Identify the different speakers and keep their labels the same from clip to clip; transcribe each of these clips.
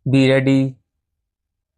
Speaker 1: Be ready.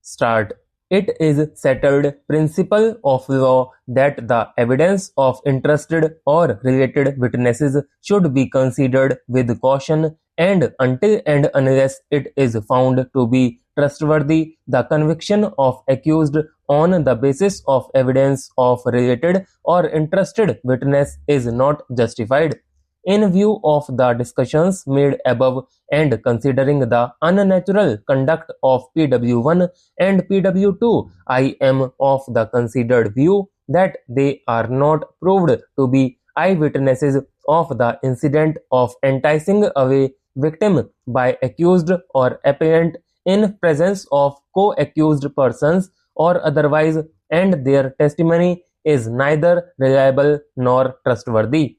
Speaker 1: Start. It is settled principle of law that the evidence of interested or related witnesses should be considered with caution, and until and unless it is found to be trustworthy, the conviction of accused on the basis of evidence of related or interested witness is not justified. In view of the discussions made above and considering the unnatural conduct of PW1 and PW2, I am of the considered view that they are not proved to be eyewitnesses of the incident of enticing away victim by accused or appellant in presence of co-accused persons or otherwise, and their testimony is neither reliable nor trustworthy.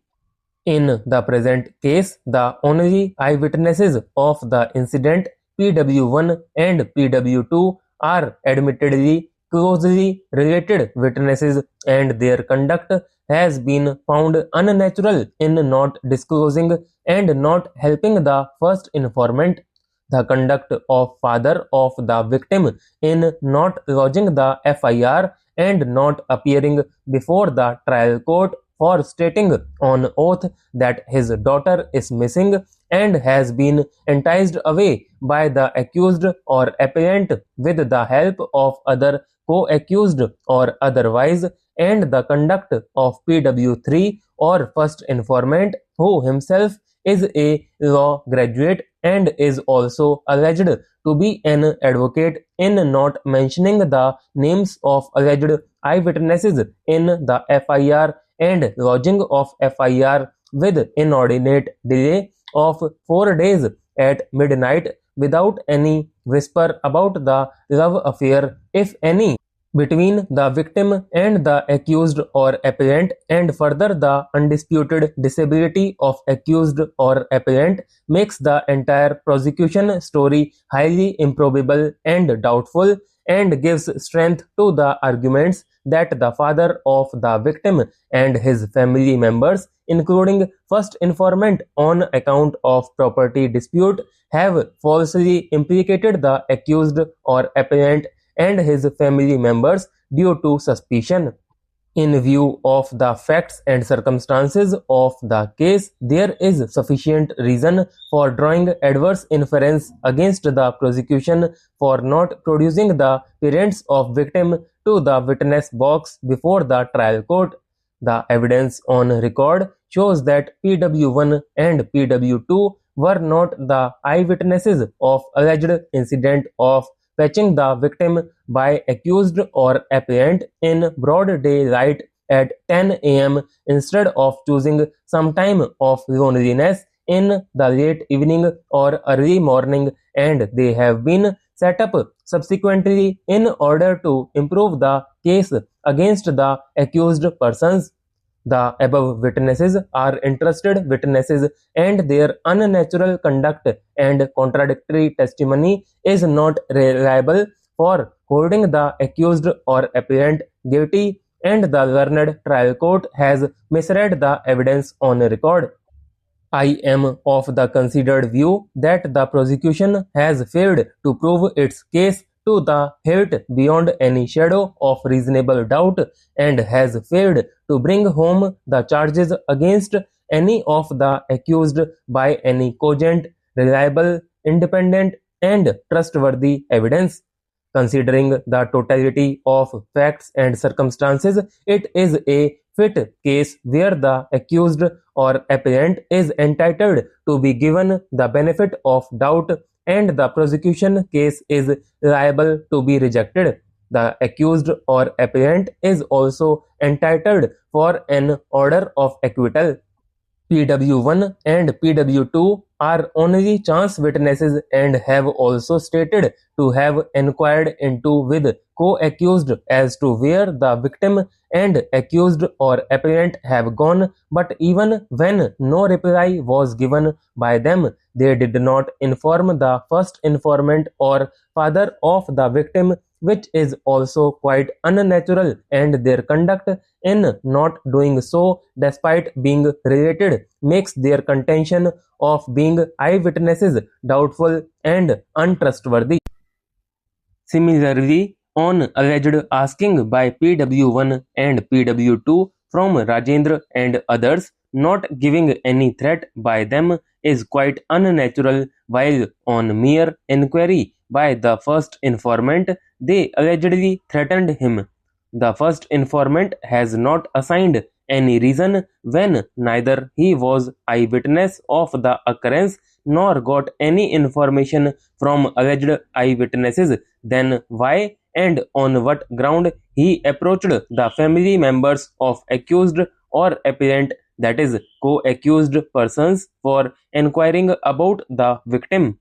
Speaker 1: In the present case, the only eyewitnesses of the incident, PW1 and PW2, are admittedly closely related witnesses, and their conduct has been found unnatural in not disclosing and not helping the first informant. The conduct of father of the victim in not lodging the FIR and not appearing before the trial court for stating on oath that his daughter is missing and has been enticed away by the accused or appellant with the help of other co-accused or otherwise, and the conduct of PW3 or first informant who himself is a law graduate and is also alleged to be an advocate in not mentioning the names of alleged eyewitnesses in the FIR and lodging of FIR with inordinate delay of 4 days at midnight without any whisper about the love affair, if any, between the victim and the accused or appellant, and further the undisputed disability of accused or appellant makes the entire prosecution story highly improbable and doubtful, and gives strength to the arguments that the father of the victim and his family members, including first informant on account of property dispute, have falsely implicated the accused or appellant and his family members due to suspicion. In view of the facts and circumstances of the case, there is sufficient reason for drawing adverse inference against the prosecution for not producing the parents of victim to the witness box before the trial court. The evidence on record shows that PW1 and PW2 were not the eyewitnesses of alleged incident of fetching the victim by accused or appellant in broad daylight at 10 a.m. instead of choosing some time of loneliness in the late evening or early morning, and they have been set up subsequently in order to improve the case against the accused persons. The above witnesses are interested witnesses, and their unnatural conduct and contradictory testimony is not reliable for holding the accused or appellant guilty, and the learned trial court has misread the evidence on record. I am of the considered view that the prosecution has failed to prove its case to the hilt beyond any shadow of reasonable doubt, and has failed to bring home the charges against any of the accused by any cogent, reliable, independent, and trustworthy evidence. Considering the totality of facts and circumstances, it is a fit case where the accused or appellant is entitled to be given the benefit of doubt, and the prosecution case is liable to be rejected. The accused or appellant is also entitled for an order of acquittal. PW1 and PW2 are only chance witnesses and have also stated to have inquired into with co-accused as to where the victim and accused or appellant have gone, but even when no reply was given by them, they did not inform the first informant or father of the victim, which is also quite unnatural, and their conduct in not doing so, despite being related, makes their contention of being eyewitnesses doubtful and untrustworthy. Similarly, on alleged asking by PW1 and PW2 from Rajendra and others, not giving any threat by them is quite unnatural, while on mere inquiry by the first informant, they allegedly threatened him. The first informant has not assigned any reason when neither he was eyewitness of the occurrence nor got any information from alleged eyewitnesses. Then why and on what ground he approached the family members of accused or apparent, that is co-accused persons, for inquiring about the victim?